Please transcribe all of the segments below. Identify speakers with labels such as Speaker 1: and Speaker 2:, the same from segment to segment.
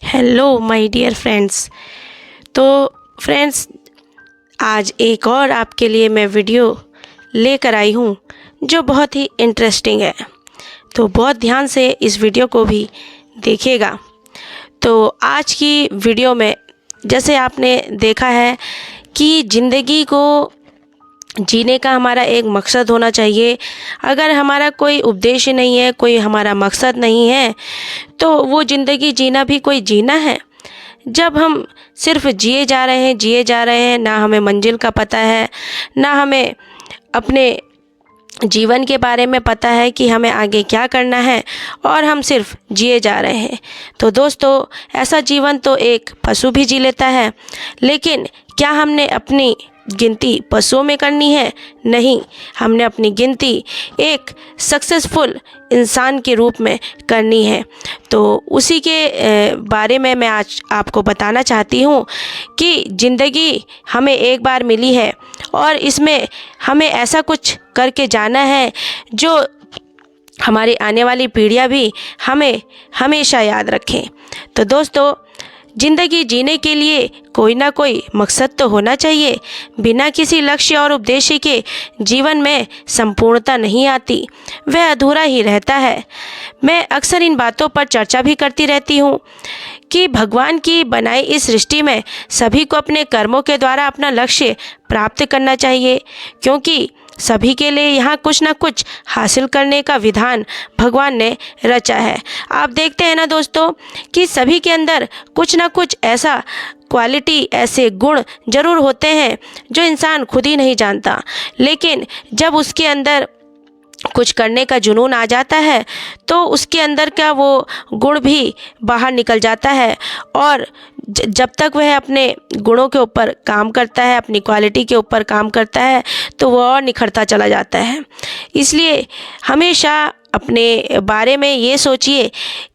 Speaker 1: Hello my dear friends. तो friends, आज एक और आपके लिए मैं वीडियो लेकर आई हूँ जो बहुत ही इंटरेस्टिंग है। तो बहुत ध्यान से इस वीडियो को भी देखिएगा। तो आज की वीडियो में जैसे आपने देखा है कि ज़िंदगी को जीने का हमारा एक मकसद होना चाहिए। अगर हमारा कोई उद्देश्य नहीं है, कोई हमारा मकसद नहीं है, तो वो ज़िंदगी जीना भी कोई जीना है। जब हम सिर्फ जिए जा रहे हैं, ना हमें मंजिल का पता है, ना हमें अपने जीवन के बारे में पता है कि हमें आगे क्या करना है, और हम सिर्फ जिए जा रहे हैं, तो दोस्तों ऐसा जीवन तो एक पशु भी जी लेता है। लेकिन क्या हमने अपनी गिनती पशुओं में करनी है? नहीं, हमने अपनी गिनती एक सक्सेसफुल इंसान के रूप में करनी है। तो उसी के बारे में मैं आज आपको बताना चाहती हूँ कि ज़िंदगी हमें एक बार मिली है और इसमें हमें ऐसा कुछ करके जाना है जो हमारी आने वाली पीढ़ियाँ भी हमें हमेशा याद रखें। तो दोस्तों, ज़िंदगी जीने के लिए कोई ना कोई मकसद तो होना चाहिए। बिना किसी लक्ष्य और उद्देश्य के जीवन में संपूर्णता नहीं आती, वह अधूरा ही रहता है। मैं अक्सर इन बातों पर चर्चा भी करती रहती हूँ कि भगवान की बनाई इस सृष्टि में सभी को अपने कर्मों के द्वारा अपना लक्ष्य प्राप्त करना चाहिए, क्योंकि सभी के लिए यहाँ कुछ ना कुछ हासिल करने का विधान भगवान ने रचा है। आप देखते हैं ना दोस्तों कि सभी के अंदर कुछ ना कुछ ऐसा क्वालिटी, ऐसे गुण जरूर होते हैं जो इंसान खुद ही नहीं जानता, लेकिन जब उसके अंदर कुछ करने का जुनून आ जाता है तो उसके अंदर का वो गुण भी बाहर निकल जाता है। और जब तक वह अपने गुणों के ऊपर काम करता है, अपनी क्वालिटी के ऊपर काम करता है, तो वो और निखरता चला जाता है। इसलिए हमेशा अपने बारे में ये सोचिए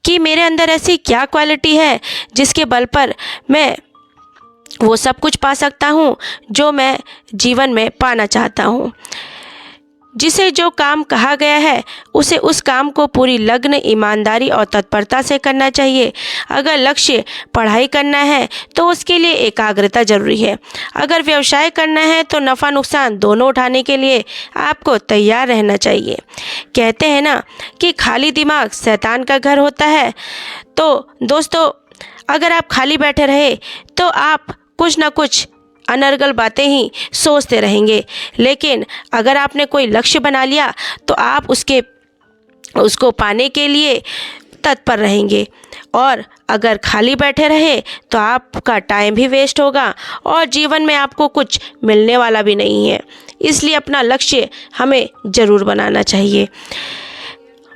Speaker 1: कि मेरे अंदर ऐसी क्या क्वालिटी है जिसके बल पर मैं वो सब कुछ पा सकता हूँ जो मैं जीवन में पाना चाहता हूँ। जिसे जो काम कहा गया है उसे उस काम को पूरी लगन, ईमानदारी और तत्परता से करना चाहिए। अगर लक्ष्य पढ़ाई करना है तो उसके लिए एकाग्रता जरूरी है। अगर व्यवसाय करना है तो नफ़ा नुकसान दोनों उठाने के लिए आपको तैयार रहना चाहिए। कहते हैं ना कि खाली दिमाग शैतान का घर होता है। तो दोस्तों, अगर आप खाली बैठे रहे तो आप कुछ ना कुछ अनर्गल बातें ही सोचते रहेंगे, लेकिन अगर आपने कोई लक्ष्य बना लिया तो आप उसको पाने के लिए तत्पर रहेंगे। और अगर खाली बैठे रहे तो आपका टाइम भी वेस्ट होगा और जीवन में आपको कुछ मिलने वाला भी नहीं है। इसलिए अपना लक्ष्य हमें ज़रूर बनाना चाहिए।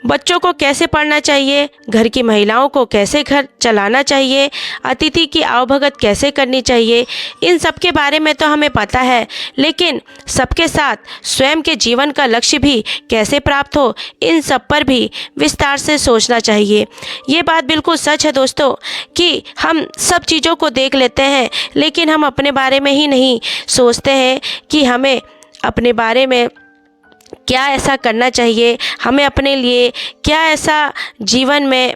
Speaker 1: बच्चों को कैसे पढ़ना चाहिए, घर की महिलाओं को कैसे घर चलाना चाहिए, अतिथि की आवभगत कैसे करनी चाहिए, इन सब के बारे में तो हमें पता है, लेकिन सबके साथ स्वयं के जीवन का लक्ष्य भी कैसे प्राप्त हो, इन सब पर भी विस्तार से सोचना चाहिए। ये बात बिल्कुल सच है दोस्तों कि हम सब चीज़ों को देख लेते हैं, लेकिन हम अपने बारे में ही नहीं सोचते हैं कि हमें अपने बारे में क्या ऐसा करना चाहिए, हमें अपने लिए क्या ऐसा जीवन में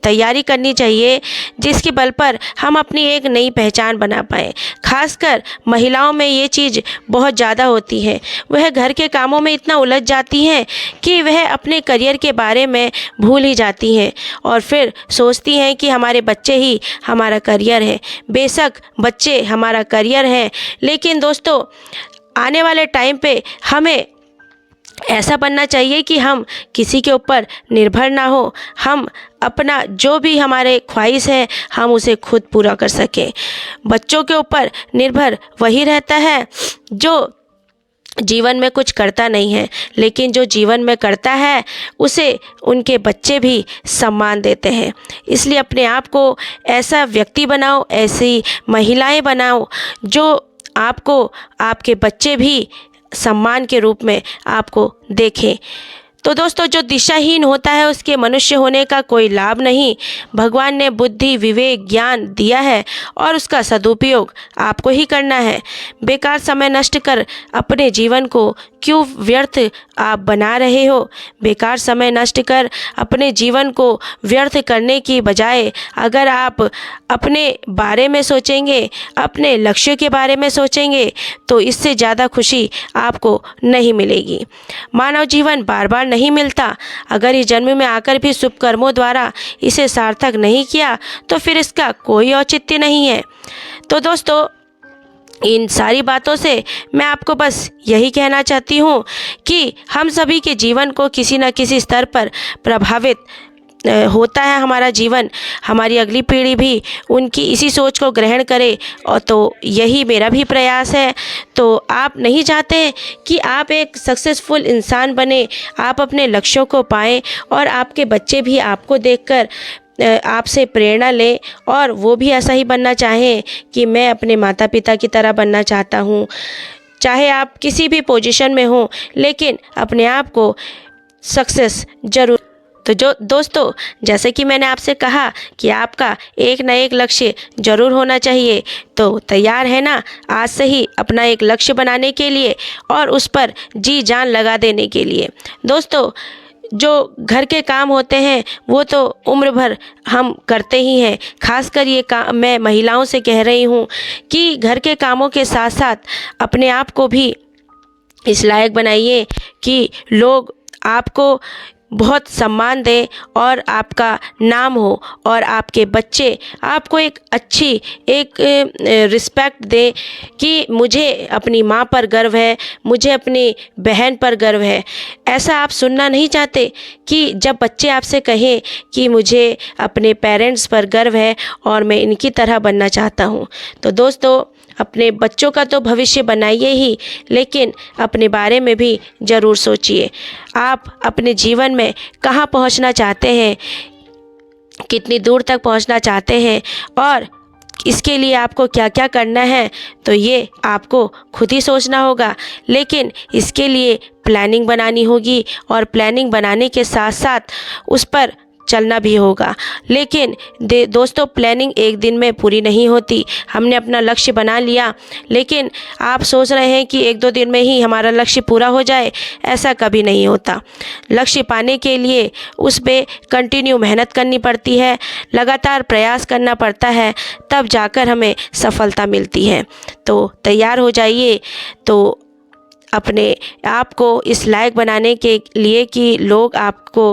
Speaker 1: तैयारी करनी चाहिए जिसके बल पर हम अपनी एक नई पहचान बना पाएँ। खासकर महिलाओं में ये चीज़ बहुत ज़्यादा होती है। वह घर के कामों में इतना उलझ जाती हैं कि वह अपने करियर के बारे में भूल ही जाती हैं और फिर सोचती हैं कि हमारे बच्चे ही हमारा करियर है। बेशक बच्चे हमारा करियर हैं, लेकिन दोस्तों आने वाले टाइम पे हमें ऐसा बनना चाहिए कि हम किसी के ऊपर निर्भर ना हो। हम अपना जो भी हमारे ख्वाहिश है हम उसे खुद पूरा कर सकें। बच्चों के ऊपर निर्भर वही रहता है जो जीवन में कुछ करता नहीं है, लेकिन जो जीवन में करता है उसे उनके बच्चे भी सम्मान देते हैं। इसलिए अपने आप को ऐसा व्यक्ति बनाओ, ऐसी महिलाएं बनाओ जो आपको आपके बच्चे भी सम्मान के रूप में आपको देखें। तो दोस्तों जो दिशाहीन होता है उसके मनुष्य होने का कोई लाभ नहीं। भगवान ने बुद्धि, विवेक, ज्ञान दिया है और उसका सदुपयोग आपको ही करना है। बेकार समय नष्ट कर अपने जीवन को क्यों व्यर्थ आप बना रहे हो? बेकार समय नष्ट कर अपने जीवन को व्यर्थ करने की बजाय अगर आप अपने बारे में सोचेंगे, अपने लक्ष्य के बारे में सोचेंगे, तो इससे ज़्यादा खुशी आपको नहीं मिलेगी। मानव जीवन बार बार नहीं मिलता। अगर इस जन्म में आकर भी शुभ कर्मों द्वारा इसे सार्थक नहीं किया तो फिर इसका कोई औचित्य नहीं है। तो दोस्तों इन सारी बातों से मैं आपको बस यही कहना चाहती हूँ कि हम सभी के जीवन को किसी न किसी स्तर पर प्रभावित होता है हमारा जीवन। हमारी अगली पीढ़ी भी उनकी इसी सोच को ग्रहण करे, और तो यही मेरा भी प्रयास है। तो आप नहीं चाहते कि आप एक सक्सेसफुल इंसान बने, आप अपने लक्ष्यों को पाएं और आपके बच्चे भी आपको देखकर आपसे प्रेरणा लें और वो भी ऐसा ही बनना चाहें कि मैं अपने माता पिता की तरह बनना चाहता हूँ। चाहे आप किसी भी पोजीशन में हो, लेकिन अपने आप को सक्सेस जरूर। तो जो दोस्तों, जैसे कि मैंने आपसे कहा कि आपका एक न एक लक्ष्य जरूर होना चाहिए, तो तैयार है ना आज से ही अपना एक लक्ष्य बनाने के लिए और उस पर जी जान लगा देने के लिए। दोस्तों जो घर के काम होते हैं वो तो उम्र भर हम करते ही हैं। खासकर ये काम मैं महिलाओं से कह रही हूँ कि घर के कामों के साथ साथ अपने आप को भी इस लायक बनाइए कि लोग आपको बहुत सम्मान दें और आपका नाम हो और आपके बच्चे आपको एक अच्छी एक रिस्पेक्ट दें कि मुझे अपनी माँ पर गर्व है, मुझे अपनी बहन पर गर्व है। ऐसा आप सुनना नहीं चाहते कि जब बच्चे आपसे कहें कि मुझे अपने पेरेंट्स पर गर्व है और मैं इनकी तरह बनना चाहता हूँ। तो दोस्तों अपने बच्चों का तो भविष्य बनाइए ही, लेकिन अपने बारे में भी ज़रूर सोचिए। आप अपने जीवन में कहाँ पहुँचना चाहते हैं, कितनी दूर तक पहुँचना चाहते हैं और इसके लिए आपको क्या क्या करना है, तो ये आपको खुद ही सोचना होगा। लेकिन इसके लिए प्लानिंग बनानी होगी और प्लानिंग बनाने के साथ साथ उस पर चलना भी होगा। लेकिन दोस्तों प्लानिंग एक दिन में पूरी नहीं होती। हमने अपना लक्ष्य बना लिया, लेकिन आप सोच रहे हैं कि एक दो दिन में ही हमारा लक्ष्य पूरा हो जाए, ऐसा कभी नहीं होता। लक्ष्य पाने के लिए उस पर कंटिन्यू मेहनत करनी पड़ती है, लगातार प्रयास करना पड़ता है, तब जाकर हमें सफलता मिलती है। तो तैयार हो जाइए तो अपने आप को इस लायक बनाने के लिए कि लोग आपको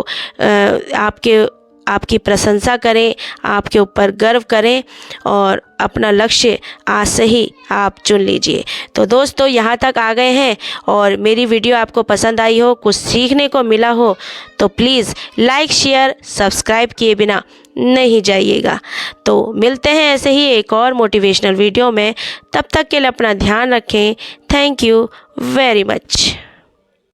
Speaker 1: आपकी प्रशंसा करें, आपके ऊपर गर्व करें और अपना लक्ष्य आज से ही आप चुन लीजिए। तो दोस्तों यहाँ तक आ गए हैं और मेरी वीडियो आपको पसंद आई हो, कुछ सीखने को मिला हो, तो प्लीज़ लाइक, शेयर, सब्सक्राइब किए बिना नहीं जाइएगा। तो मिलते हैं ऐसे ही एक और मोटिवेशनल वीडियो में। तब तक के लिए अपना ध्यान रखें। Thank you very much.